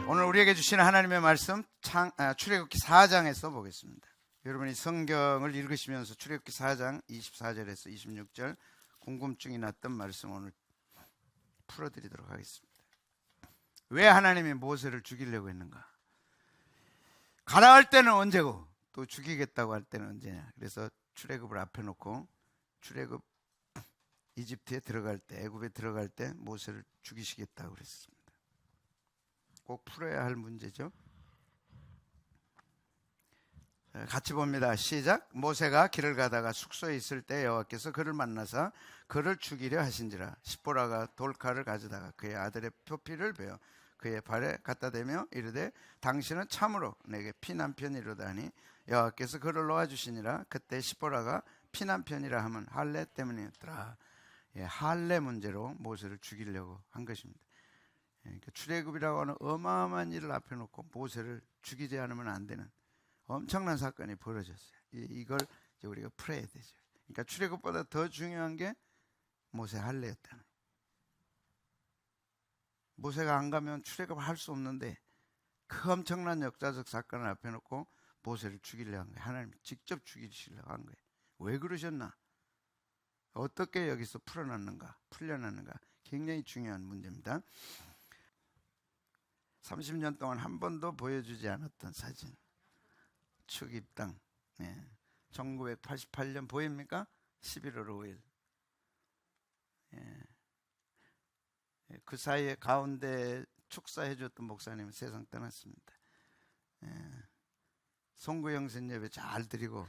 오늘 우리에게 주시는 하나님의 말씀 출애굽기 4장에서 보겠습니다. 여러분이 성경을 읽으시면서 출애굽기 4장 24절에서 26절 궁금증이 났던 말씀 오늘 풀어드리도록 하겠습니다. 왜 하나님이 모세를 죽이려고 했는가? 가라 할 때는 언제고 또 죽이겠다고 할 때는 언제냐. 그래서 출애굽을 앞에 놓고 출애굽 이집트에 들어갈 때, 애굽에 들어갈 때 모세를 죽이시겠다고 그랬습니다. 꼭 풀어야 할 문제죠. 같이 봅니다. 시작. 모세가 길을 가다가 숙소에 있을 때 여호와께서 그를 만나사 그를 죽이려 하신지라. 십보라가 돌칼을 가져다가 그의 아들의 표피를 베어 그의 발에 갖다 대며 이르되 당신은 참으로 내게 피난편이로다 하니 여호와께서 그를 놓아주시니라. 그때 십보라가 피난편이라 하면 할례 때문이었더라. 할례 문제로 모세를 죽이려고 한 것입니다. 그러니까 출애굽이라고 하는 어마어마한 일을 앞에 놓고 모세를 죽이지 않으면 안 되는 엄청난 사건이 벌어졌어요. 이걸 이제 우리가 풀어야 되죠. 그러니까 출애굽보다 더 중요한 게 모세 할례였다는 거예요. 모세가 안 가면 출애굽을 할 수 없는데 그 엄청난 역사적 사건을 앞에 놓고 모세를 죽이려고 한 거예요. 하나님이 직접 죽이시려고 한 거예요. 왜 그러셨나? 어떻게 여기서 풀려났는가? 굉장히 중요한 문제입니다. 30년 동안 한 번도 보여주지 않았던 사진. 축입당. 1988년 보입니까? 11월 5일. 그 사이에 가운데 축사해줬던 목사님은 세상 떠났습니다. 송구영 선예배 잘 드리고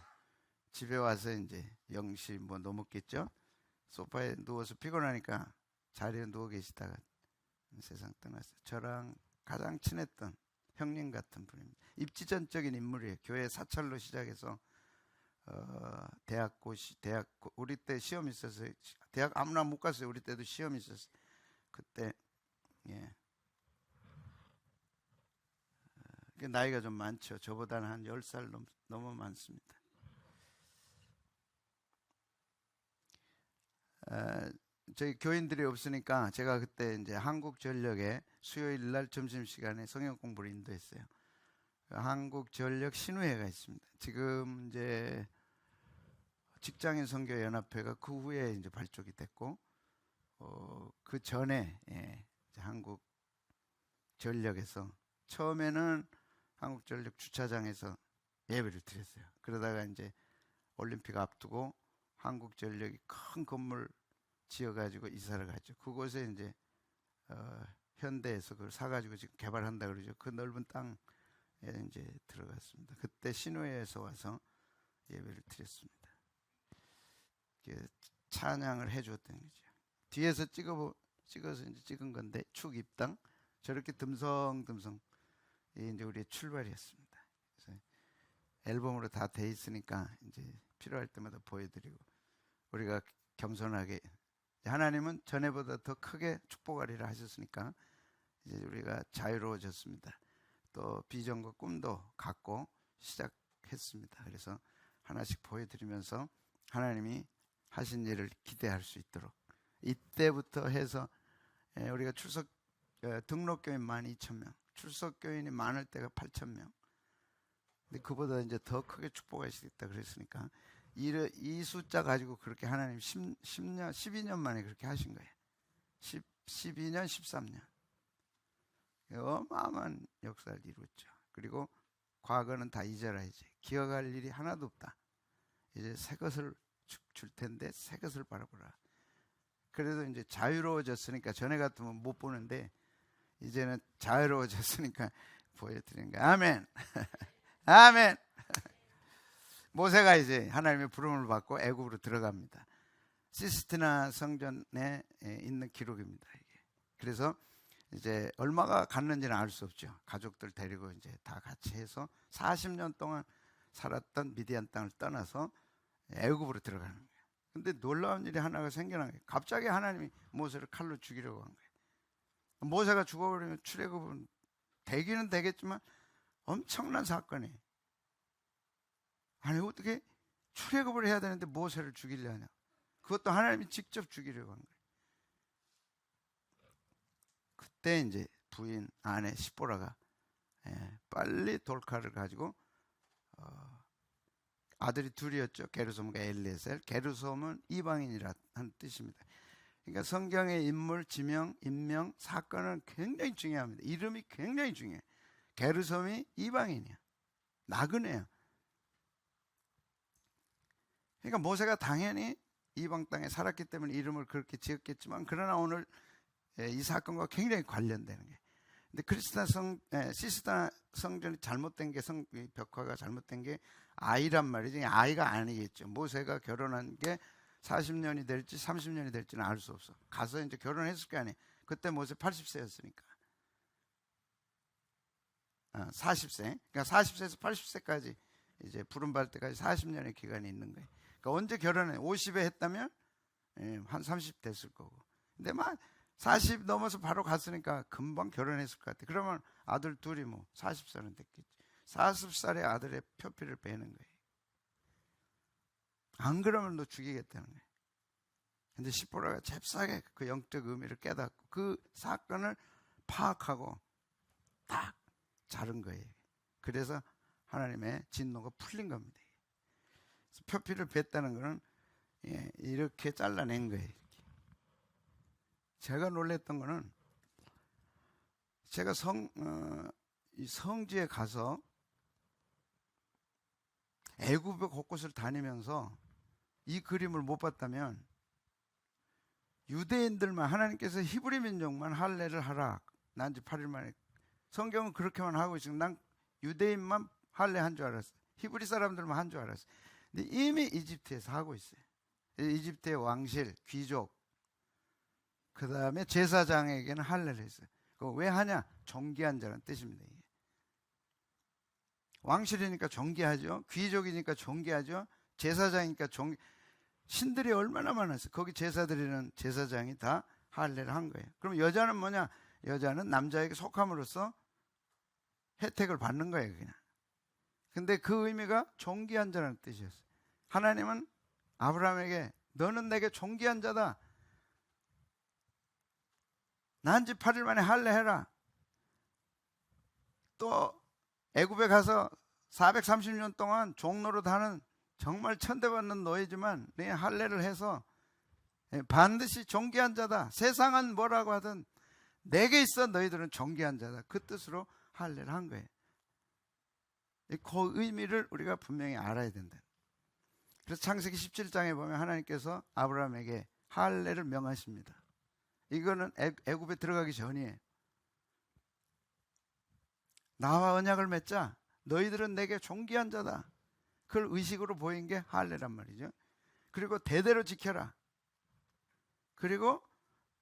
집에 와서 이제 0시 넘었겠죠? 소파에 누워서 피곤하니까 자리에 누워 계시다가 세상 떠났어요. 저랑 가장 친했던 형님 같은 분입니다. 입지전적인 인물이에요. 교회 사찰로 시작해서 대학 우리 때 시험 있었어요. 대학 아무나 못 갔어요. 우리 때도 시험 있었어요. 그때 나이가 좀 많죠. 저보다는 한 10살 넘어 많습니다. 저희 교인들이 없으니까 제가 그때 이제 한국전력에 수요일 날 점심시간에 성경 공부를 인도했어요. 한국전력 신우회가 있습니다. 지금 이제 직장인 선교연합회가 그 후에 이제 발족이 됐고, 그 전에 한국전력에서 처음에는 한국전력 주차장에서 예배를 드렸어요. 그러다가 이제 올림픽 앞두고 한국전력이 큰 건물 지어가지고 이사를 갔죠. 그곳에 이제 현대에서 그걸 사가지고 지금 개발한다 그러죠. 그 넓은 땅에 이제 들어갔습니다. 그때 신우회에서 와서 예배를 드렸습니다. 찬양을 해주었던 거죠. 뒤에서 찍어서 이제 찍은 건데 축 입당 저렇게 듬성듬성 이제 우리의 출발이었습니다. 그래서 앨범으로 다 돼 있으니까 이제 필요할 때마다 보여드리고 우리가 겸손하게 하나님은 전에보다 더 크게 축복하리라 하셨으니까 이제 우리가 자유로워졌습니다. 또 비전과 꿈도 갖고 시작했습니다. 그래서 하나씩 보여드리면서 하나님이 하신 일을 기대할 수 있도록 이때부터 해서 우리가 등록교인 12,000명, 출석교인이 많을 때가 8,000명. 근데 그보다 이제 더 크게 축복하시겠다 그랬으니까 이 숫자 가지고 그렇게 하나님 12년 만에 그렇게 하신 거예요. 12년, 13년. 어마어마한 역사를 이루었죠. 그리고 과거는 다 잊어라야지. 기억할 일이 하나도 없다. 이제 새 것을 줄 텐데 새 것을 바라보라. 그래도 이제 자유로워졌으니까 전에 같으면 못 보는데 이제는 자유로워졌으니까 보여드리는 거예요. 아멘. 아멘. 모세가 이제 하나님의 부름을 받고 애굽으로 들어갑니다. 시스티나 성전에 있는 기록입니다. 이게. 그래서 이제 얼마가 갔는지는 알 수 없죠. 가족들 데리고 이제 다 같이 해서 40년 동안 살았던 미디안 땅을 떠나서 애굽으로 들어가는 거예요. 근데 놀라운 일이 하나가 생겨난 거예요. 갑자기 하나님이 모세를 칼로 죽이려고 한 거예요. 모세가 죽어버리면 출애굽은 되기는 되겠지만 엄청난 사건이에요. 아니 어떻게 출애굽을 해야 되는데 모세를 죽이려 하냐. 그것도 하나님이 직접 죽이려고 한 거예요. 그때 이제 부인 아내 십보라가 빨리 돌칼을 가지고 아들이 둘이었죠. 게르솜과 엘리에셀. 게르솜은 이방인이라는 뜻입니다. 그러니까 성경의 인물, 지명, 인명, 사건은 굉장히 중요합니다. 이름이 굉장히 중요해요. 게르솜이 이방인이야. 나그네야. 그러니까 모세가 당연히 이방 땅에 살았기 때문에 이름을 그렇게 지었겠지만, 그러나 오늘 이 사건과 굉장히 관련되는 게, 근데 시스타 성전이 잘못된 게, 벽화가 잘못된 게 아이란 말이지, 아이가 아니겠죠. 모세가 결혼한 게 40년이 될지 30년이 될지는 알 수 없어. 가서 이제 결혼했을 거 아니에요. 그때 모세 80세였으니까. 40세. 그러니까 40세에서 80세까지 이제 부름받을 때까지 40년의 기간이 있는 거예요. 그러니까 언제 결혼해? 50에 했다면 한 30 됐을 거고. 근데 막 40 넘어서 바로 갔으니까 금방 결혼했을 것 같아. 그러면 아들 둘이 뭐 40살은 됐겠지. 40살의 아들의 표피를 빼는 거예요. 안 그러면 너 죽이겠다는 거예요. 근데 시보라가 잽싸게 그 영적 의미를 깨닫고 그 사건을 파악하고 딱 자른 거예요. 그래서 하나님의 진노가 풀린 겁니다. 표피를 뺐다는 것은 이렇게 잘라낸 거예요. 제가 놀랬던 거는, 제가 성지에 가서 애굽의 곳곳을 다니면서 이 그림을 못 봤다면, 유대인들만, 하나님께서 히브리 민족만 할례를 하라, 난지 8일 만에, 성경은 그렇게만 하고 있으면 난 유대인만 할례 한 줄 알았어. 히브리 사람들만 한 줄 알았어. 근데 이미 이집트에서 하고 있어요. 이집트의 왕실, 귀족, 그 다음에 제사장에게는 할례를 했어요. 그거 왜 하냐? 정기한 자라는 뜻입니다. 이게. 왕실이니까 정기하죠. 귀족이니까 정기하죠. 제사장이니까 신들이 얼마나 많았어요. 거기 제사 드리는 제사장이 다 할례를 한 거예요. 그럼 여자는 뭐냐? 여자는 남자에게 속함으로써 혜택을 받는 거예요, 그냥. 근데 그 의미가 존귀한 자라는 뜻이었어요. 하나님은 아브라함에게 너는 내게 존귀한 자다. 난지 8일 만에 할례해라. 또 애굽에 가서 430년 동안 종노릇 하는 정말 천대받는 노예지만 네 할례를 해서 반드시 존귀한 자다. 세상은 뭐라고 하든 내게 있어 너희들은 존귀한 자다. 그 뜻으로 할례를 한 거예요. 그 의미를 우리가 분명히 알아야 된다. 그래서 창세기 17장에 보면 하나님께서 아브라함에게 할례를 명하십니다. 이거는 애굽에 들어가기 전이에요. 나와 언약을 맺자. 너희들은 내게 존귀한 자다. 그걸 의식으로 보인 게 할례란 말이죠. 그리고 대대로 지켜라. 그리고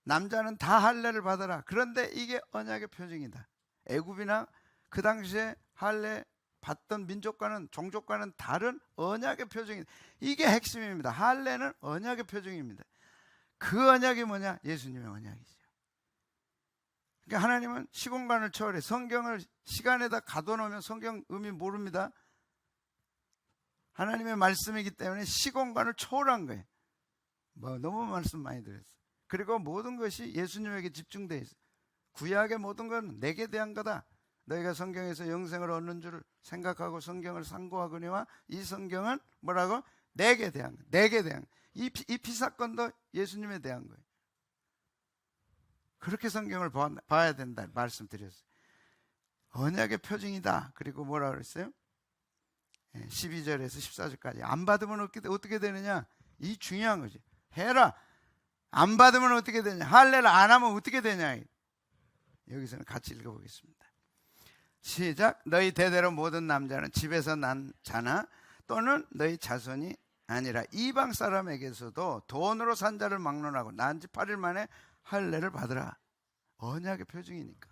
남자는 다 할례를 받아라. 그런데 이게 언약의 표징이다. 애굽이나 그 당시에 할례 받던 민족과는, 종족과는 다른 언약의 표징이다. 이게 핵심입니다. 할례는 언약의 표징입니다. 그 언약이 뭐냐? 예수님의 언약이죠. 그러니까 하나님은 시공간을 초월해 성경을 시간에다 가둬놓으면 성경 의미 모릅니다. 하나님의 말씀이기 때문에 시공간을 초월한 거예요. 너무 말씀 많이 드렸어요. 그리고 모든 것이 예수님에게 집중되어 있어요. 구약의 모든 건 내게 대한 거다. 너희가 성경에서 영생을 얻는 줄 생각하고 성경을 상고하거니와 이 성경은 뭐라고? 내게 대한 거. 내게 대한 거. 이 피사건도 예수님에 대한 거예요. 그렇게 성경을 봐야 된다 말씀드렸어요. 언약의 표징이다. 그리고 뭐라 그랬어요? 12절에서 14절까지 안 받으면 어떻게 되느냐? 이 중요한 거지. 해라. 안 받으면 어떻게 되냐? 할례를 안 하면 어떻게 되냐? 여기서는 같이 읽어보겠습니다. 시작. 너희 대대로 모든 남자는 집에서 난 자나 또는 너희 자손이 아니라 이방 사람에게서도 돈으로 산 자를 막론하고 난 지 8일 만에 할례를 받으라. 언약의 표징이니까.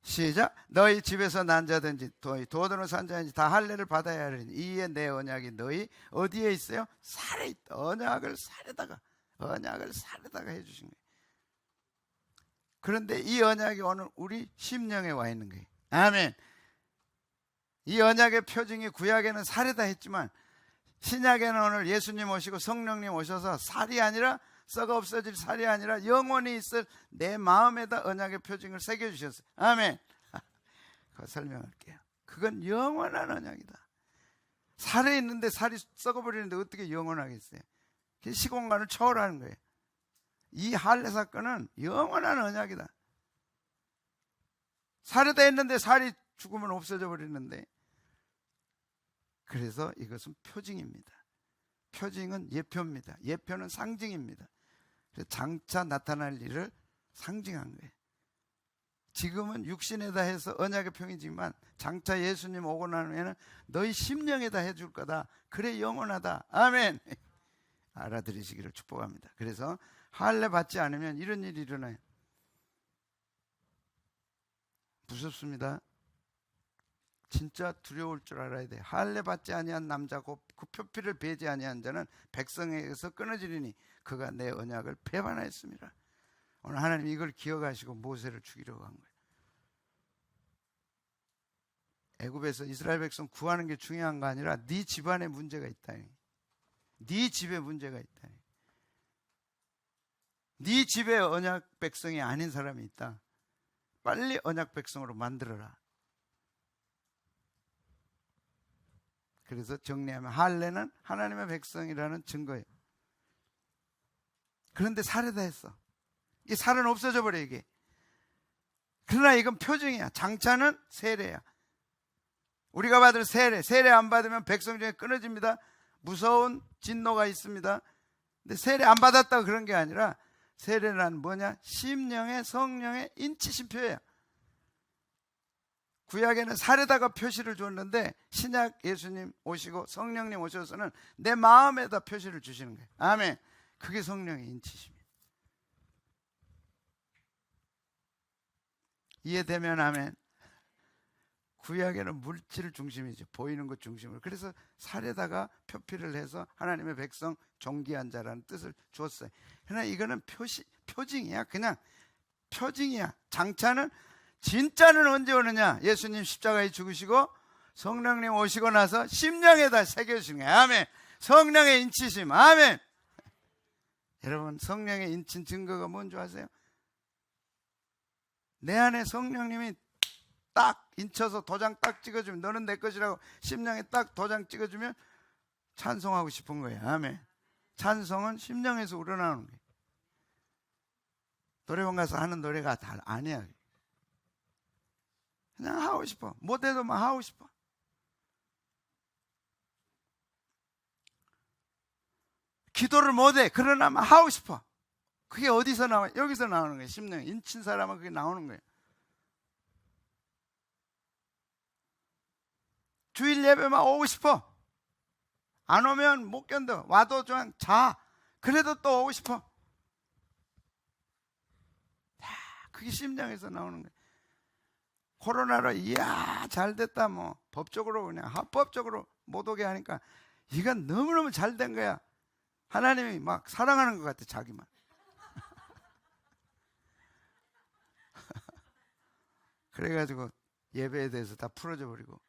시작. 너희 집에서 난 자든지 돈으로 산 자든지 다 할례를 받아야 하리니 이에 내 언약이 너희 어디에 있어요? 살에 있다. 언약을 살에다가 해주신 거예요. 그런데 이 언약이 오늘 우리 심령에 와 있는 거예요. 아멘. 이 언약의 표징이 구약에는 살이다 했지만 신약에는 오늘 예수님 오시고 성령님 오셔서 살이 아니라 썩어 없어질 살이 아니라 영원히 있을 내 마음에다 언약의 표징을 새겨주셨어요. 아멘. 그거 설명할게요. 그건 영원한 언약이다. 살에 있는데 살이 썩어버리는데 어떻게 영원하겠어요? 시공간을 초월하는 거예요. 이 할례 사건은 영원한 언약이다. 살에다 했는데 살이 죽으면 없어져 버리는데, 그래서 이것은 표징입니다. 표징은 예표입니다. 예표는 상징입니다. 그래서 장차 나타날 일을 상징한 거예요. 지금은 육신에다 해서 언약의 표징이지만 장차 예수님 오고 난 후에는 너희 심령에다 해줄 거다. 그래 영원하다. 아멘. 알아들으시기를 축복합니다. 그래서 할례 받지 않으면 이런 일이 일어나요. 무섭습니다. 진짜 두려울 줄 알아야 돼. 할례 받지 아니한 남자고 그 표피를 베지 아니한 자는 백성에게서 끊어지리니 그가 내 언약을 배반하였습니다. 오늘 하나님 이걸 기억하시고 모세를 죽이려고 한 거예요. 애굽에서 이스라엘 백성 구하는 게 중요한 거 아니라 네 집안에 문제가 있다니. 네 집에 문제가 있다니. 네 집에 언약 백성이 아닌 사람이 있다. 빨리 언약 백성으로 만들어라. 그래서 정리하면 할례는 하나님의 백성이라는 증거예요. 그런데 살에다 했어. 이 살은 없어져 버려 이게. 그러나 이건 표징이야. 장차는 세례야. 우리가 받을 세례 안 받으면 백성 중에 끊어집니다. 무서운 진노가 있습니다. 근데 세례 안 받았다고 그런 게 아니라 세례란 뭐냐? 심령의 성령의 인치심표예요. 구약에는 살에다가 표시를 줬는데 신약 예수님 오시고 성령님 오셔서는 내 마음에다 표시를 주시는 거예요. 아멘. 그게 성령의 인치심이에요. 이해되면 아멘. 구약에는 물질 중심이죠. 보이는 것 중심으로. 그래서 살에다가 표피를 해서 하나님의 백성 존귀한 자라는 뜻을 줬어요. 그러나 이거는 표징이야. 그냥 표징이야. 장차는 진짜는 언제 오느냐? 예수님 십자가에 죽으시고 성령님 오시고 나서 심령에다 새겨주시는 거예요. 아멘. 성령의 인치심. 아멘. 여러분, 성령의 인친 증거가 뭔지 아세요? 내 안에 성령님이 딱 인쳐서 도장 딱 찍어주면, 너는 내 것이라고 심령에 딱 도장 찍어주면 찬송하고 싶은 거예요. 아멘. 찬송은 심령에서 우러나오는 거예요. 노래방 가서 하는 노래가 다 아니야. 그냥 하고 싶어. 못해도 막 하고 싶어. 기도를 못해. 그러나 막 하고 싶어. 그게 어디서 나와? 여기서 나오는 거예요. 심령 인친 사람은 그게 나오는 거예요. 주일 예배만 오고 싶어. 안 오면 못 견뎌. 와도 그냥 자. 그래도 또 오고 싶어. 그게 심령에서 나오는 거예요. 코로나로 이야 잘 됐다 뭐 법적으로 그냥 합법적으로 못 오게 하니까 이건 너무너무 잘 된 거야. 하나님이 막 사랑하는 것 같아 자기만. 그래가지고 예배에 대해서 다 풀어져 버리고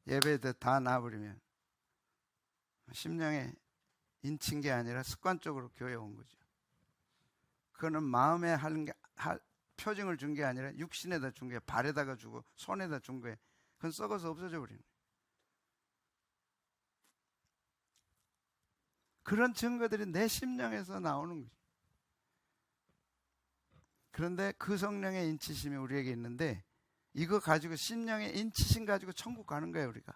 예배에 대해서 다 놔버리면 심령에 인친 게 아니라 습관적으로 교회에 온 거죠. 그거는 마음에 하는 게 표징을 준 게 아니라 육신에다 준 거예요. 발에다가 주고 손에다 준 거예요. 그건 썩어서 없어져 버리는 거예요. 그런 증거들이 내 심령에서 나오는 거죠. 그런데 그 성령의 인치심이 우리에게 있는데 이거 가지고 심령의 인치심 가지고 천국 가는 거예요. 우리가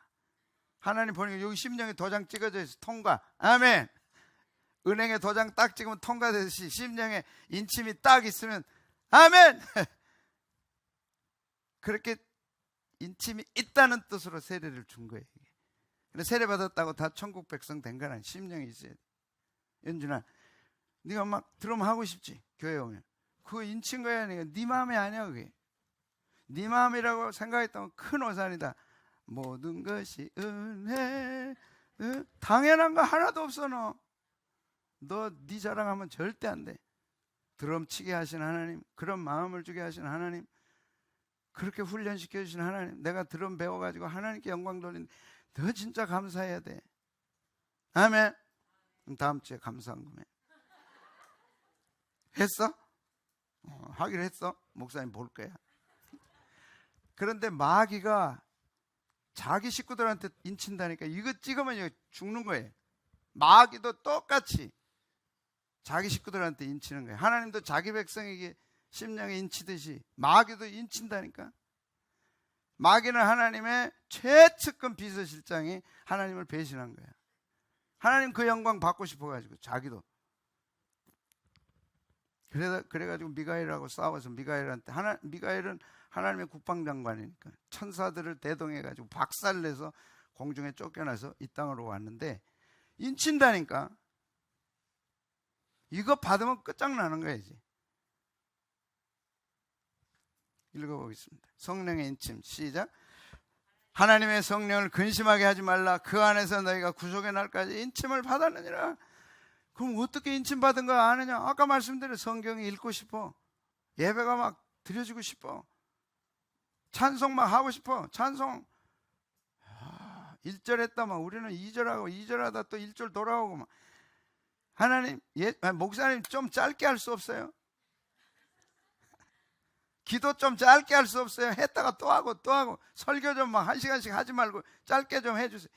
하나님 보니까 여기 심령에 도장 찍어져 있어. 통과. 아멘. 은행에 도장 딱 찍으면 통과되듯이 심령에 인침이 딱 있으면 아멘. 그렇게 인침이 있다는 뜻으로 세례를 준 거예요. 근데 세례 받았다고 다 천국 백성 된 건 아니야. 심령이 있어야 돼. 연준아, 네가 막 들으면 하고 싶지. 교회 오면 그거 인친 거야. 네 마음이 아니야. 그게 네 마음이라고 생각했다면 큰 오산이다. 모든 것이 은혜. 당연한 거 하나도 없어. 너 네 자랑하면 절대 안 돼. 드럼 치게 하신 하나님, 그런 마음을 주게 하신 하나님, 그렇게 훈련시켜 주신 하나님, 내가 드럼 배워가지고 하나님께 영광 돌리는데 너 진짜 감사해야 돼. 아멘. 다음 주에 감사한 거면 했어? 하기로 했어? 목사님 볼 거야. 그런데 마귀가 자기 식구들한테 인친다니까 이거 찍으면 이거 죽는 거예요. 마귀도 똑같이 자기 식구들한테 인치는 거예요. 하나님도 자기 백성에게 심령에 인치듯이 마귀도 인친다니까. 마귀는 하나님의 최측근 비서실장이 하나님을 배신한 거야. 하나님 그 영광 받고 싶어가지고 자기도. 그래가지고 미가엘하고 싸워서 미가엘한테 미가엘은 하나님의 국방장관이니까 천사들을 대동해가지고 박살내서 공중에 쫓겨나서 이 땅으로 왔는데 인친다니까. 이거 받으면 끝장나는 거야 이제. 읽어보겠습니다. 성령의 인침 시작. 하나님의 성령을 근심하게 하지 말라. 그 안에서 너희가 구속의 날까지 인침을 받았느니라. 그럼 어떻게 인침 받은 거 아느냐? 아까 말씀드린 성경 읽고 싶어. 예배가 막 드려지고 싶어. 찬송 막 하고 싶어. 찬송 1절 했다만 우리는 2절하고 2절 하다 또 1절 돌아오고 막. 하나님, 목사님 좀 짧게 할 수 없어요? 기도 좀 짧게 할 수 없어요? 했다가 또 하고 또 하고 설교 좀 막 1시간씩 하지 말고 짧게 좀 해주세요.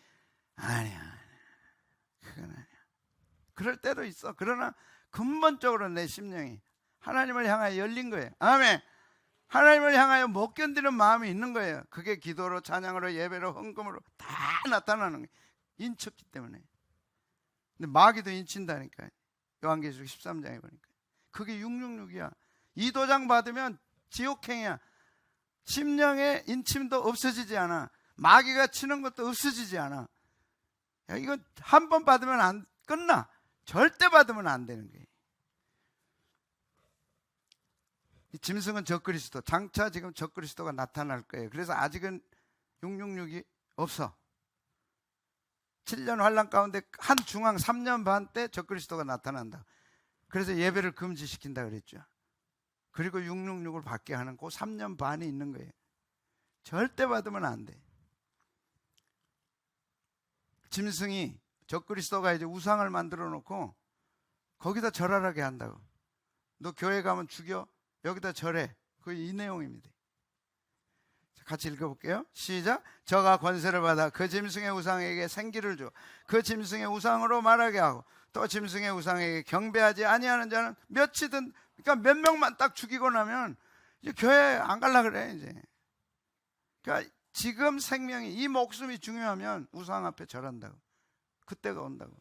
아니야. 그건 아니야. 그럴 때도 있어. 그러나 근본적으로 내 심령이 하나님을 향하여 열린 거예요. 아멘. 하나님을 향하여 못 견디는 마음이 있는 거예요. 그게 기도로 찬양으로 예배로 헌금으로 다 나타나는 거예요. 인쳤기 때문에. 근데 마귀도 인친다니까요. 요한계시록 13장에 보니까. 그게 666이야. 이 도장 받으면 지옥행이야. 심령의 인침도 없어지지 않아. 마귀가 치는 것도 없어지지 않아. 야, 이거 한 번 받으면 안 끝나. 절대 받으면 안 되는 거예요. 이 짐승은 적그리스도. 장차 지금 적그리스도가 나타날 거예요. 그래서 아직은 666이 없어. 7년 환란 가운데 한 중앙 3년 반 때 적그리스도가 나타난다. 그래서 예배를 금지시킨다 그랬죠. 그리고 666을 받게 하는 그 3년 반이 있는 거예요. 절대 받으면 안 돼. 짐승이 적그리스도가 이제 우상을 만들어 놓고 거기다 절하게 한다고. 너 교회 가면 죽여? 여기다 절해. 그 이 내용입니다. 같이 읽어볼게요. 시작. 저가 권세를 받아 그 짐승의 우상에게 생기를 줘 그 짐승의 우상으로 말하게 하고 또 짐승의 우상에게 경배하지 아니하는 자는 몇이든, 그러니까 몇 명만 딱 죽이고 나면 이제 교회 안 갈라 그래 이제. 그러니까 지금 생명이, 이 목숨이 중요하면 우상 앞에 절한다고. 그때가 온다고.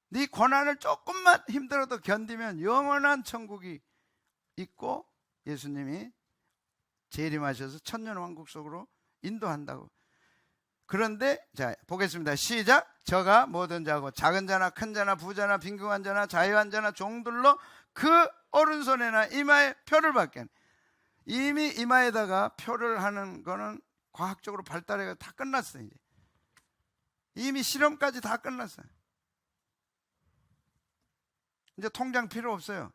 네 고난을 조금만 힘들어도 견디면 영원한 천국이 있고 예수님이 재림하셔서 천년왕국 속으로 인도한다고. 그런데 자 보겠습니다. 시작. 저가 모든 자고 작은 자나 큰 자나 부자나 빈궁한 자나 자유한 자나 종들로 그 오른손에나 이마에 표를 받게. 이미 이마에다가 표를 하는 거는 과학적으로 발달해서 다 끝났어요. 이제 이미 실험까지 다 끝났어요. 이제 통장 필요 없어요.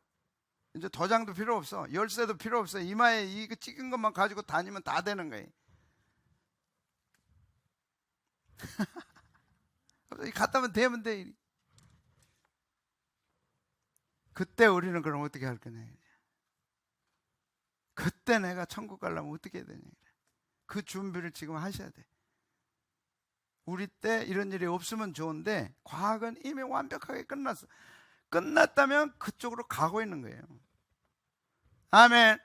이제 도장도 필요 없어. 열쇠도 필요 없어. 이마에 이거 찍은 것만 가지고 다니면 다 되는 거예요. 갔다 오면 되면 돼. 그때 우리는 그럼 어떻게 할 거냐. 그때 내가 천국 가려면 어떻게 해야 되냐. 그 준비를 지금 하셔야 돼. 우리 때 이런 일이 없으면 좋은데 과학은 이미 완벽하게 끝났어. 끝났다면 그쪽으로 가고 있는 거예요. 아멘.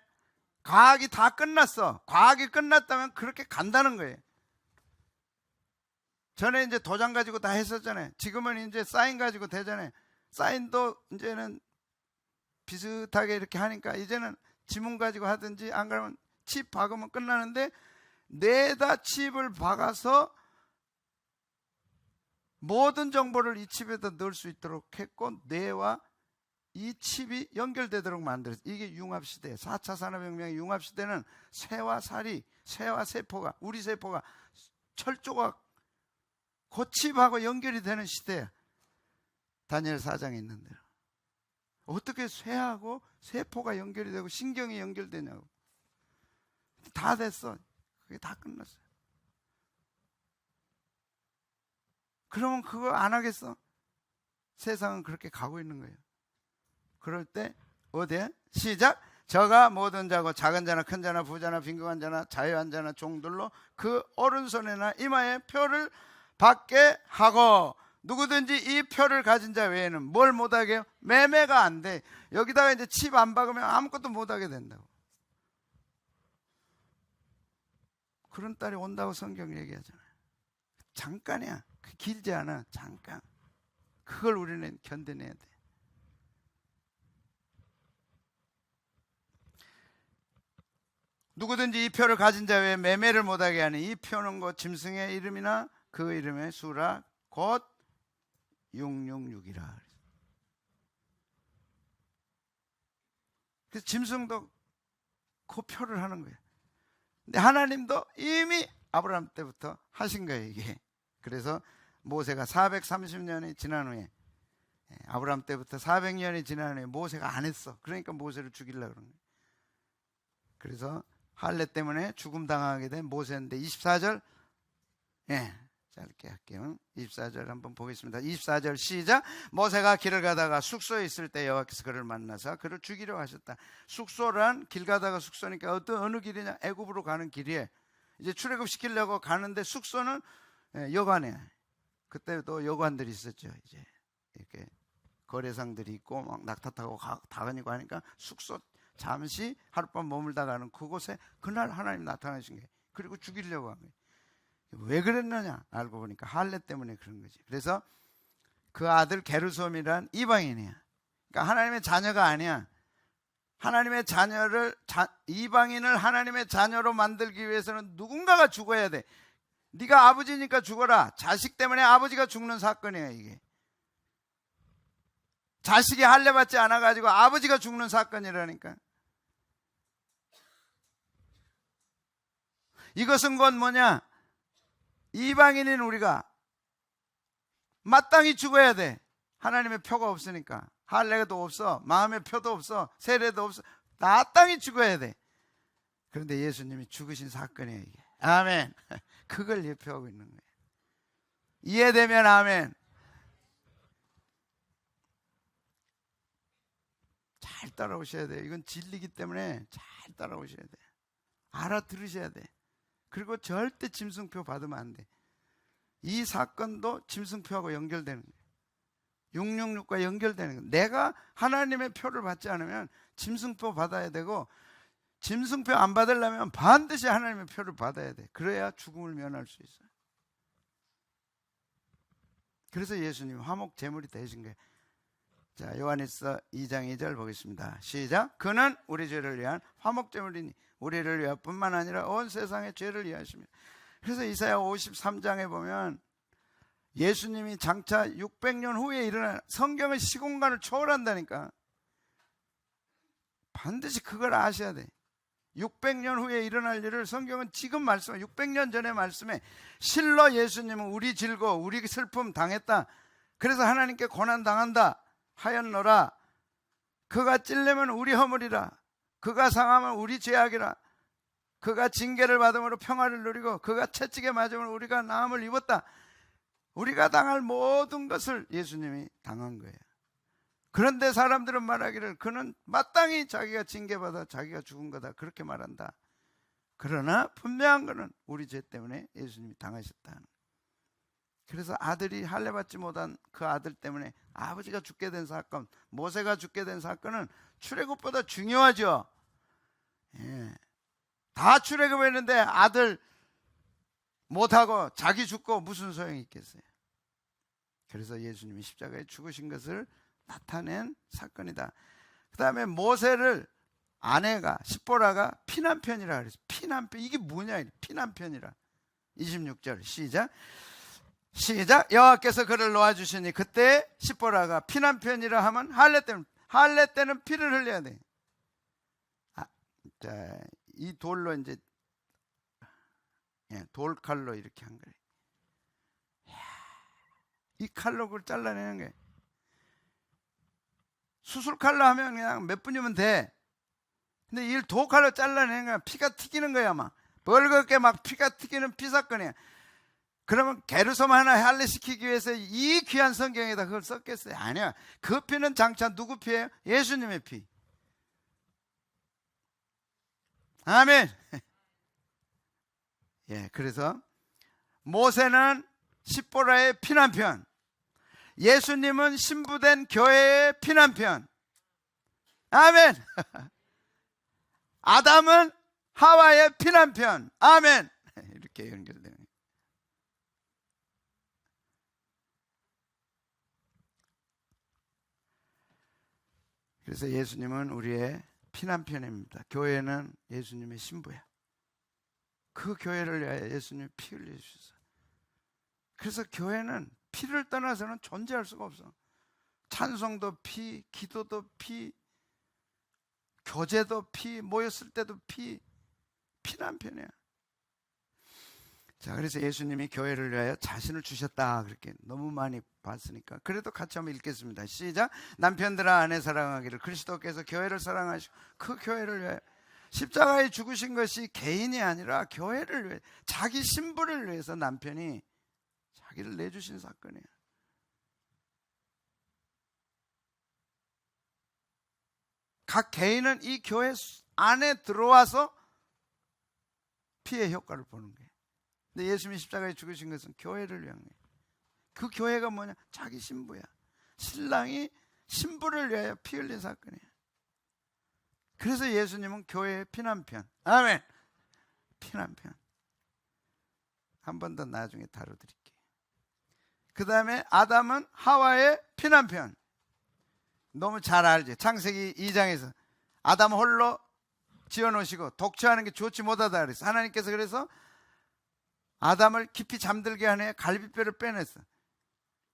과학이 다 끝났어. 과학이 끝났다면 그렇게 간다는 거예요. 전에 이제 도장 가지고 다 했었잖아요. 지금은 이제 사인 가지고 되잖아요. 사인도 이제는 비슷하게 이렇게 하니까 이제는 지문 가지고 하든지 안 그러면 칩 박으면 끝나는데 뇌에다 칩을 박아서 모든 정보를 이 칩에다 넣을 수 있도록 했고 뇌와 이 칩이 연결되도록 만들었어요. 이게 융합시대예요. 4차 산업혁명의 융합시대는 쇠와 살이, 쇠와 세포가, 우리 세포가 철조각 그 칩하고 연결이 되는 시대야. 다니엘 4장에 있는 대로. 어떻게 쇠하고 세포가 연결이 되고 신경이 연결되냐고. 다 됐어. 그게 다 끝났어요. 그러면 그거 안 하겠어? 세상은 그렇게 가고 있는 거예요. 그럴 때 어디에? 시작. 저가 모든 자고 작은 자나 큰 자나 부자나 빈곤한 자나 자유한 자나 종들로 그 오른손이나 이마에 표를 받게 하고, 누구든지 이 표를 가진 자 외에는 뭘 못하게 해요? 매매가 안 돼. 여기다가 이제 칩 안 박으면 아무것도 못하게 된다고. 그런 딸이 온다고 성경이 얘기하잖아요. 잠깐이야. 길지 않아. 잠깐. 그걸 우리는 견뎌내야 돼. 누구든지 이 표를 가진 자 외에 매매를 못하게 하는 이 표는 곧 짐승의 이름이나 그 이름의 수라 곧 666이라. 그래서 짐승도 그 표를 하는 거예요. 근데 하나님도 이미 아브라함 때부터 하신 거예요, 이게. 그래서 모세가 430년이 지난 후에, 아브라함 때부터 400년이 지난 후에 모세가 안 했어. 그러니까 모세를 죽이려고 그런 거예요. 그래서 할례 때문에 죽음 당하게 된 모세인데 24절, 짧게 할게요. 24절 한번 보겠습니다. 24절 시작. 모세가 길을 가다가 숙소에 있을 때 여호와께서 그를 만나서 그를 죽이려 하셨다. 숙소란 길 가다가 숙소니까 어느 길이냐? 애굽으로 가는 길이에요. 이제 출애굽시키려고 가는데 숙소는 여관에, 그때도 여관들이 있었죠. 이제 이렇게 거래상들이 있고 막 낙타 타고 다니고 하니까 숙소 잠시 하룻밤 머물다 가는 그곳에 그날 하나님 나타나신 거예요. 그리고 죽이려고 한 거예요. 왜 그랬느냐? 알고 보니까 할례 때문에 그런 거지. 그래서 그 아들 게르솜이란 이방인이야. 그러니까 하나님의 자녀가 아니야. 하나님의 자녀를, 이방인을 하나님의 자녀로 만들기 위해서는 누군가가 죽어야 돼. 네가 아버지니까 죽어라. 자식 때문에 아버지가 죽는 사건이야, 이게. 자식이 할례 받지 않아가지고 아버지가 죽는 사건이라니까. 이것은 곧 뭐냐? 이방인인 우리가 마땅히 죽어야 돼. 하나님의 표가 없으니까. 할례도 없어. 마음의 표도 없어. 세례도 없어. 마땅히 죽어야 돼. 그런데 예수님이 죽으신 사건이에요, 이게. 아멘. 그걸 예표하고 있는 거예요. 이해되면 아멘. 잘 따라오셔야 돼요. 이건 진리기 때문에 잘 따라오셔야 돼요. 알아들으셔야 돼. 그리고 절대 짐승표 받으면 안 돼. 이 사건도 짐승표하고 연결되는 거예요. 666과 연결되는 거예요. 내가 하나님의 표를 받지 않으면 짐승표 받아야 되고, 짐승표 안 받으려면 반드시 하나님의 표를 받아야 돼. 그래야 죽음을 면할 수 있어요. 그래서 예수님 화목 제물이 되신 거예요. 자, 요한일서 2장 2절 보겠습니다. 시작. 그는 우리 죄를 위한 화목 제물이니 우리를 위할 뿐만 아니라 온 세상의 죄를 위하십니다. 그래서 이사야 53장에 보면 예수님이 장차 600년 후에 일어난, 성경의 시공간을 초월한다니까. 반드시 그걸 아셔야 돼. 600년 후에 일어날 일을 성경은 지금 말씀해, 600년 전에 말씀해. 실로 예수님은 우리 질고 우리 슬픔 당했다. 그래서 하나님께 고난 당한다 하였노라. 그가 찔리면 우리 허물이라. 그가 상하면 우리 죄악이라. 그가 징계를 받음으로 평화를 누리고 그가 채찍에 맞음으로 우리가 나음을 입었다. 우리가 당할 모든 것을 예수님이 당한 거예요. 그런데 사람들은 말하기를 그는 마땅히 자기가 징계받아 자기가 죽은 거다, 그렇게 말한다. 그러나 분명한 것은 우리 죄 때문에 예수님이 당하셨다. 그래서 아들이 할례 받지 못한 그 아들 때문에 아버지가 죽게 된 사건, 모세가 죽게 된 사건은 출애굽보다 중요하죠. 예. 다 출애굽했는데 아들 못하고 자기 죽고 무슨 소용이 있겠어요. 그래서 예수님이 십자가에 죽으신 것을 나타낸 사건이다. 그 다음에 모세를 아내가 십보라가 피난편이라 그랬어요. 피난편, 이게 뭐냐? 피난편이라. 26절 시작. 여호와께서 그를 놓아주시니 그때 십보라가 피난편이라 하면 할례 때는 피를 흘려야 돼. 자, 이 돌로 이제 돌칼로 이렇게 한 거예요. 이 칼로 그걸 잘라내는 거예요. 수술칼로 하면 그냥 몇 분이면 돼. 근데 이 도칼로 잘라내는 거야. 피가 튀기는 거야. 막 벌겋게 막 피가 튀기는 피사건이야. 그러면 게르솜 하나 할례시키기 위해서 이 귀한 성경에다 그걸 썼겠어요? 아니야. 그 피는 장차 누구 피예요? 예수님의 피. 아멘. 예, 그래서 모세는 십보라의 피난편, 예수님은 신부된 교회의 피난편. 아멘. 아담은 하와의 피난편. 아멘. 이렇게 연결되는. 그래서 예수님은 우리의 피난편입니다. 교회는 예수님의 신부야. 그 교회를 위하여 예수님이 피 흘려주셔서. 그래서 교회는 피를 떠나서는 존재할 수가 없어. 찬송도 피, 기도도 피, 교제도 피, 모였을 때도 피, 피난편이야. 자, 그래서 예수님이 교회를 위하여 자신을 주셨다, 그렇게 너무 많이 봤으니까. 그래도 같이 한번 읽겠습니다. 시작. 남편들아 아내 사랑하기를 그리스도께서 교회를 사랑하시고 그 교회를 위하여 십자가에 죽으신 것이 개인이 아니라 교회를 위해, 자기 신부를 위해서 남편이 자기를 내주신 사건이에요. 각 개인은 이 교회 안에 들어와서 피의 효과를 보는 거예요. 근데 예수님이 십자가에 죽으신 것은 교회를 위한 거예요. 그 교회가 뭐냐? 자기 신부야. 신랑이 신부를 위하여 피 흘린 사건이에요. 그래서 예수님은 교회의 피난편. 아멘. 피난편. 한 번 더 나중에 다뤄드릴게요. 그 다음에 아담은 하와의 피난편. 너무 잘 알죠. 창세기 2장에서 아담 홀로 지어놓으시고 독처하는 게 좋지 못하다 그랬어. 하나님께서 그래서 아담을 깊이 잠들게 하네 갈비뼈를 빼냈어.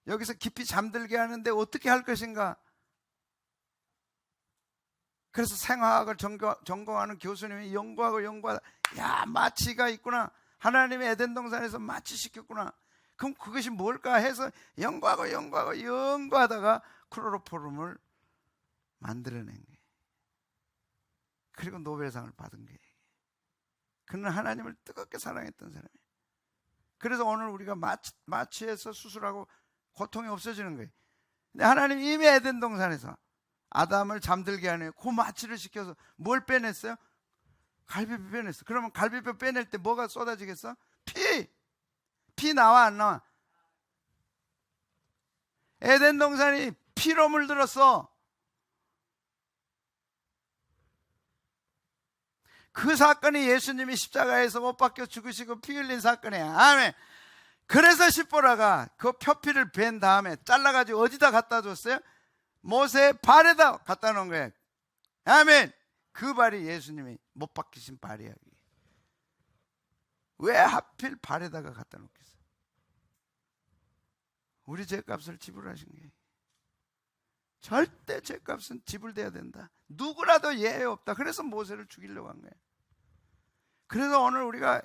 여기서 깊이 잠들게 하는데 어떻게 할 것인가? 그래서 생화학을 전공하는 교수님이 연구하고 야, 마취가 있구나. 하나님의 에덴 동산에서 마취시켰구나. 그럼 그것이 뭘까 해서 연구하다가 클로로폼을 만들어낸 거예요. 그리고 노벨상을 받은 거예요. 그는 하나님을 뜨겁게 사랑했던 사람이에요. 그래서 오늘 우리가 마취해서 수술하고 고통이 없어지는 거예요. 근데 하나님 이미 에덴 동산에서 아담을 잠들게 하네 그 마취를 시켜서 뭘 빼냈어요? 갈비뼈 빼냈어. 그러면 갈비뼈 빼낼 때 뭐가 쏟아지겠어? 피 나와 안 나와? 에덴 동산이 피로 물들었어. 그 사건이 예수님이 십자가에서 못 박혀 죽으시고 피 흘린 사건이야. 아멘. 그래서 십보라가 그 표피를 벤 다음에 잘라가지고 어디다 갖다 줬어요? 모세의 발에다 갖다 놓은 거예요. 아멘. 그 발이 예수님이 못 박히신 발이야. 왜 하필 발에다가 갖다 놓겠어? 우리 죄값을 지불하신 거예요. 절대 죄값은 지불돼야 된다. 누구라도 예외 없다. 그래서 모세를 죽이려고 한 거예요. 그래서 오늘 우리가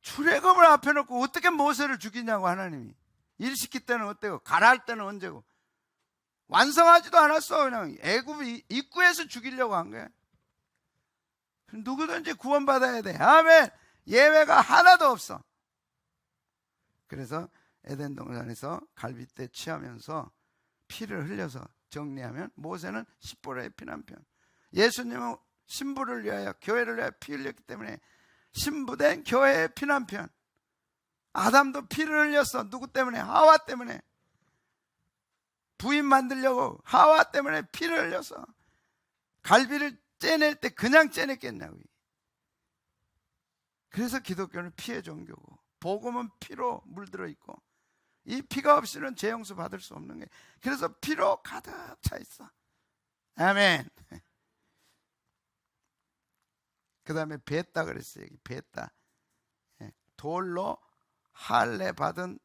출애굽을 앞에 놓고 어떻게 모세를 죽이냐고. 하나님이 일 시킬 때는 어때고 가라할 때는 언제고. 완성하지도 않았어. 그냥 애굽 입구에서 죽이려고 한 거야. 누구든지 구원받아야 돼. 아멘. 예외가 하나도 없어. 그래서 에덴 동산에서 갈빗대 취하면서 피를 흘려서 정리하면 모세는 십보라의 피난편, 예수님은 신부를 위하여 교회를 위하여 피 흘렸기 때문에 신부된 교회의 피난편. 아담도 피를 흘렸어. 누구 때문에? 하와 때문에. 부인 만들려고 하와 때문에 피를 흘렸어. 갈비를 째낼 때 그냥 째냈겠냐고. 그래서 기독교는 피의 종교고 복음은 피로 물들어 있고 이 피가 없이는 죄 용서 받을 수 없는 거예요. 그래서 피로 가득 차 있어. 아멘. 그 다음에 뱄다 그랬어요. 여기 뱄다. 돌로 할례 받은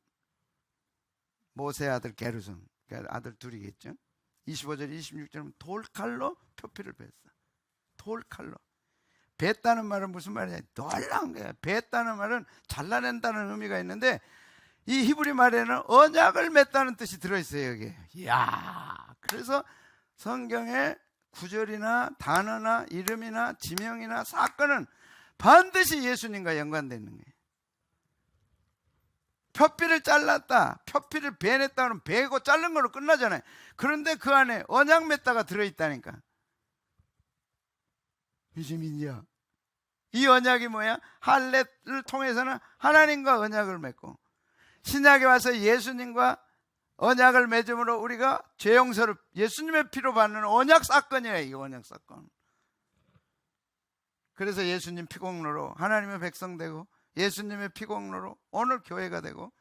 모세 아들 게르솜, 그러니까 아들 둘이겠죠. 25절 26절은 돌칼로 표피를 뱄어. 돌칼로. 뱄다는 말은 무슨 말이냐? 놀라운 거야. 뱄다는 말은 잘라낸다는 의미가 있는데 이 히브리 말에는 언약을 맺다는 뜻이 들어있어요. 여기. 이야. 그래서 성경에 구절이나 단어나 이름이나 지명이나 사건은 반드시 예수님과 연관되어 있는 거예요. 표피를 잘랐다, 표피를 베냈다 하면 베고 자른 걸로 끝나잖아요. 그런데 그 안에 언약 맺다가 들어있다니까. 이제 믿냐? 이 언약이 뭐야? 할례를 통해서는 하나님과 언약을 맺고, 신약에 와서 예수님과 언약을 맺음으로 우리가 죄 용서를 예수님의 피로 받는 언약 사건이에요. 이 언약 사건. 그래서 예수님 피공로로 하나님의 백성 되고, 예수님의 피공로로 오늘 교회가 되고,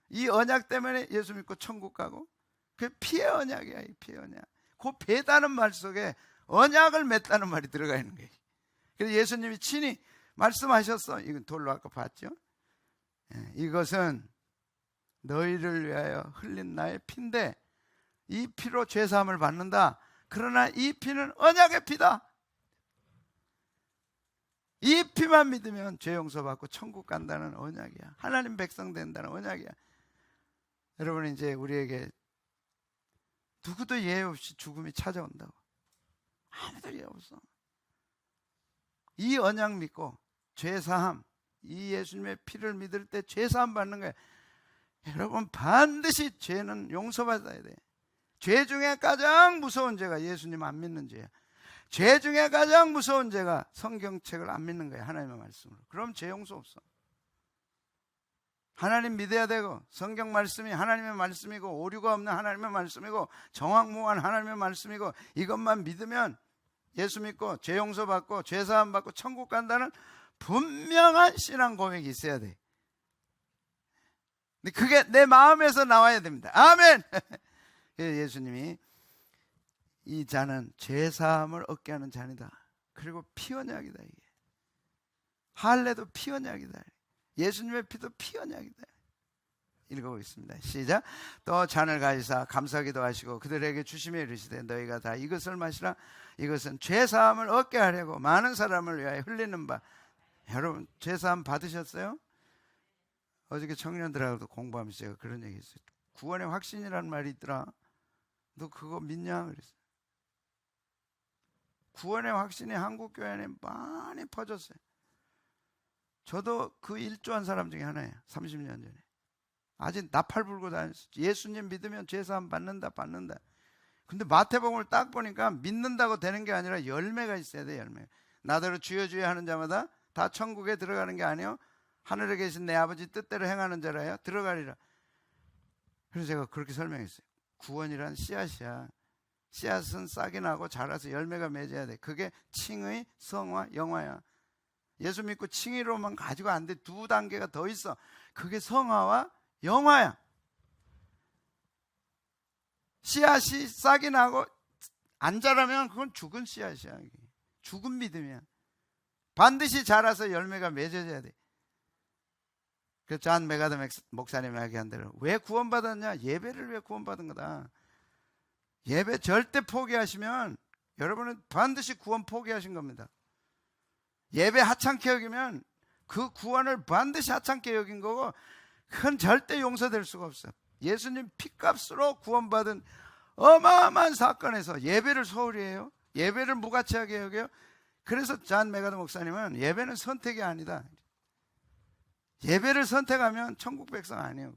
이 언약 때문에 예수 믿고 천국 가고, 그게 피의 언약이야. 이 피의 언약. 그 배다는 말 속에 언약을 맺다는 말이 들어가 있는 거예요. 그래서 예수님이 친히 말씀하셨어. 이건 돌로 아까 봤죠? 이것은 너희를 위하여 흘린 나의 피인데, 이 피로 죄사함을 받는다. 그러나 이 피는 언약의 피다. 이 피만 믿으면 죄 용서받고 천국 간다는 언약이야. 하나님 백성 된다는 언약이야. 여러분, 이제 우리에게 누구도 예외 없이 죽음이 찾아온다고. 아무도 예외 없어. 이 언약 믿고 죄사함, 이 예수님의 피를 믿을 때 죄사함 받는 거야. 여러분, 반드시 죄는 용서받아야 돼. 죄 중에 가장 무서운 죄가 예수님 안 믿는 죄야. 죄 중에 가장 무서운 죄가 성경책을 안 믿는 거야. 하나님의 말씀으로. 그럼 죄 용서 없어. 하나님 믿어야 되고, 성경 말씀이 하나님의 말씀이고, 오류가 없는 하나님의 말씀이고, 정확무한 하나님의 말씀이고, 이것만 믿으면 예수 믿고 죄 용서 받고 죄 사함 받고 천국 간다는 분명한 신앙 고백이 있어야 돼. 근데 그게 내 마음에서 나와야 됩니다. 아멘. 예수님이 이 잔은 죄 사함을 얻게 하는 잔이다. 그리고 피 언약이다. 이게 할례도 피 언약이다. 예수님의 피도 피 언약이다. 읽어보겠습니다. 시작. 또 잔을 가지사 감사기도 하시고 그들에게 주시며 이르시되 너희가 다 이것을 마시라. 이것은 죄사함을 얻게 하려고 많은 사람을 위하여 흘리는 바. 여러분, 죄사함 받으셨어요? 어저께 청년들하고도 공부하면서 제가 그런 얘기 했어요. 구원의 확신이라는 말이 있더라. 너 그거 믿냐? 그랬어요. 구원의 확신이 한국 교회 안에 많이 퍼졌어요. 저도 그 일조한 사람 중에 하나예요. 30년 전에. 아직 나팔 불고 다녔어요. 예수님 믿으면 죄사함 받는다. 근데 마태복음을 딱 보니까 믿는다고 되는 게 아니라 열매가 있어야 돼. 열매. 나더러 주여 주여 하는 자마다 다 천국에 들어가는 게 아니요 하늘에 계신 내 아버지 뜻대로 행하는 자라야 들어가리라. 그래서 제가 그렇게 설명했어요. 구원이란 씨앗이야. 씨앗은 싹이 나고 자라서 열매가 맺어야 돼. 그게 칭의, 성화, 영화야. 예수 믿고 칭의로만 가지고 안 돼. 2단계가 더 있어. 그게 성화와 영화야. 씨앗이 싹이 나고 안 자라면 그건 죽은 씨앗이야. 죽은 믿음이야. 반드시 자라서 열매가 맺어져야 돼. 그래서 존 메가더 목사님이 얘기한 대로 왜 구원받았냐? 예배를 위해 구원받은 거다. 예배 절대 포기하시면 여러분은 반드시 구원 포기하신 겁니다. 예배 하찮게 여기면 그 구원을 반드시 하찮게 여긴 거고, 그건 절대 용서될 수가 없어요. 예수님 피값으로 구원받은 어마어마한 사건에서 예배를 소홀히 해요. 예배를 무가치하게 여겨요. 그래서 존 메가더 목사님은 예배는 선택이 아니다. 예배를 선택하면 천국 백성 아니에요.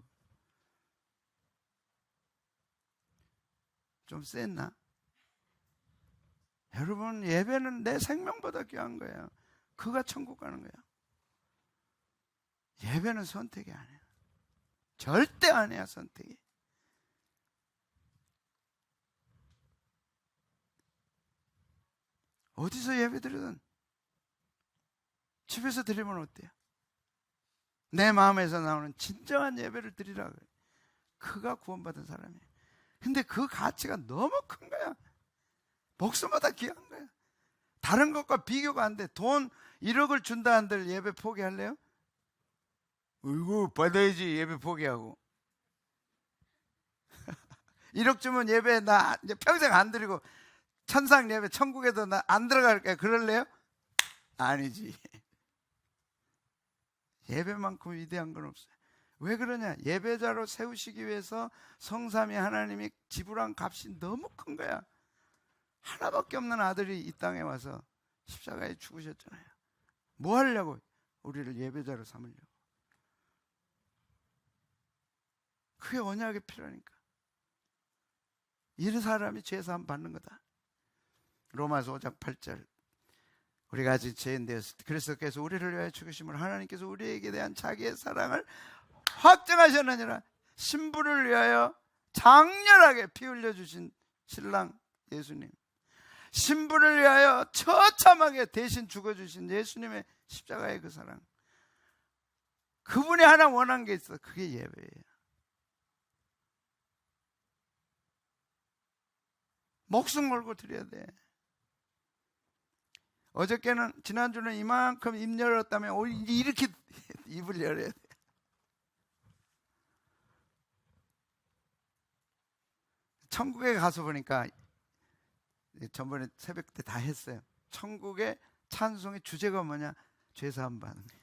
좀 셌나? 여러분, 예배는 내 생명보다 귀한 거예요. 그가 천국 가는 거야. 예배는 선택이 아니야. 절대 아니야, 선택이. 어디서 예배 드리든 집에서 드리면 어때요? 내 마음에서 나오는 진정한 예배를 드리라 그래. 그가 구원받은 사람이에요. 근데 그 가치가 너무 큰 거야. 목숨보다 귀한 거야. 다른 것과 비교가 안 돼. 돈 1억을 준다 한들 예배 포기할래요? 어이구, 받아야지. 예배 포기하고. 1억 주면 예배 나 이제 평생 안 드리고 천상 예배 천국에도 나 안 들어갈게. 그럴래요? 아니지. 예배만큼 위대한 건 없어요. 왜 그러냐? 예배자로 세우시기 위해서 성삼위 하나님이 지불한 값이 너무 큰 거야. 하나밖에 없는 아들이 이 땅에 와서 십자가에 죽으셨잖아요. 뭐 하려고? 우리를 예배자로 삼으려고. 그게 언약의 피라니까. 이 사람이 죄사함 받는 거다. 로마서 5장 8절. 우리가 아직 죄인 되었을 때 그리스도께서 우리를 위하여 죽으심을 하나님께서 우리에게 대한 자기의 사랑을 확증하셨느니라. 신부를 위하여 장렬하게 피 흘려주신 신랑 예수님, 신부를 위하여 처참하게 대신 죽어주신 예수님의 십자가의 그 사랑, 그분이 하나 원한 게 있어. 그게 예배예요. 목숨 걸고 드려야 돼. 어저께는, 지난주는 이만큼 입 열었다면 오늘 이렇게 입을 열어야 돼. 천국에 가서 보니까, 전번에 새벽 때 다 했어요. 천국의 찬송의 주제가 뭐냐? 죄사함 받는 거예요.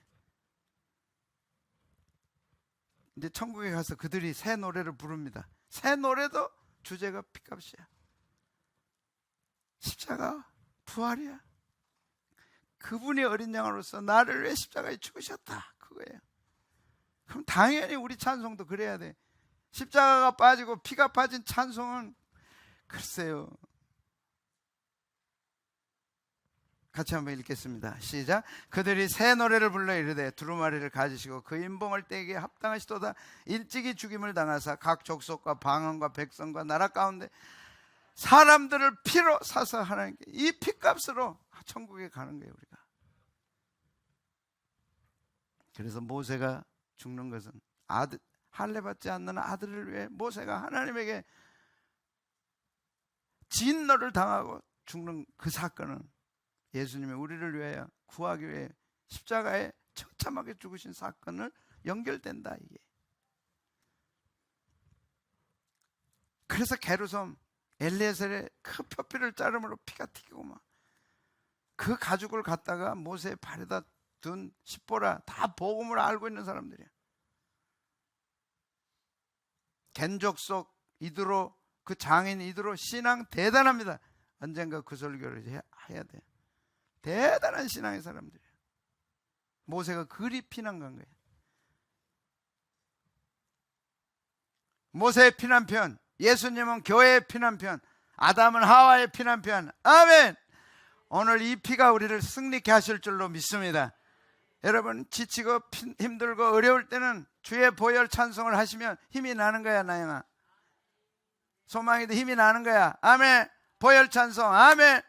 이제 천국에 가서 그들이 새 노래를 부릅니다. 새 노래도 주제가 피값이야. 십자가 부활이야. 그분이 어린 양으로서 나를 위해 십자가에 죽으셨다, 그거예요. 그럼 당연히 우리 찬송도 그래야 돼. 십자가가 빠지고 피가 빠진 찬송은 글쎄요. 같이 한번 읽겠습니다. 시작. 그들이 새 노래를 불러 이르되 두루마리를 가지시고 그 인봉을 떼기에 합당하시도다. 일찍이 죽임을 당하사 각 족속과 방언과 백성과 나라 가운데 사람들을 피로 사서 하나님께, 이 피값으로 천국에 가는 거예요, 우리가. 그래서 모세가 죽는 것은 아들, 할례 받지 않는 아들을 위해 모세가 하나님에게 진노를 당하고 죽는 그 사건은 예수님이 우리를 위하여 구하기 위해 십자가에 처참하게 죽으신 사건을 연결된다, 이게. 그래서 게르솜 엘리에셀의 그 표피를 자르므로 피가 튀기고 막 그 가죽을 갖다가 모세의 발에다 둔 십보라, 다 복음을 알고 있는 사람들이야. 겐족 속 이드로, 그 장인 이드로 신앙 대단합니다. 언젠가 그 설교를 해야 돼. 대단한 신앙의 사람들이야. 모세가 그리 피난 간 거예요. 모세의 피난편, 예수님은 교회의 피난편, 아담은 하와의 피난편. 아멘. 오늘 이 피가 우리를 승리케 하실 줄로 믿습니다. 여러분, 지치고 힘들고 어려울 때는 주의 보혈 찬송을 하시면 힘이 나는 거야, 나영아. 소망이도 힘이 나는 거야. 아멘. 보혈 찬송. 아멘.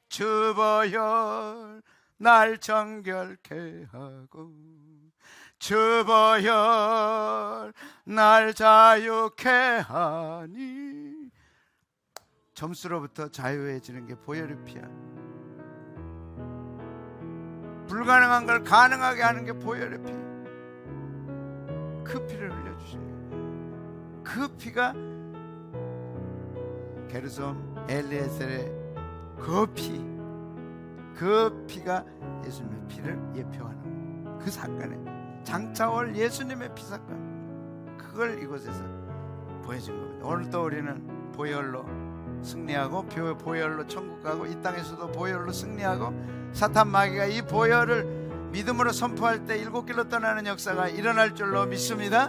주 보혈 날 정결케 하고 주 보혈 날 자유케 하니. 점수로부터 자유해지는 게 보혈의 피야. 불가능한 걸 가능하게 하는 게 보혈의 피. 그 피를 흘려주시는 거예요. 그 피가 게르솜 엘리에셀의 그 피가 예수님의 피를 예표하는 그 사건에, 장차올 예수님의 피 사건, 그걸 이곳에서 보여준 겁니다. 오늘 또 우리는 보혈로 승리하고 보혈로 천국 가고 이 땅에서도 보혈로 승리하고 사탄 마귀가 이 보혈을 믿음으로 선포할 때 일곱 길로 떠나는 역사가 일어날 줄로 믿습니다.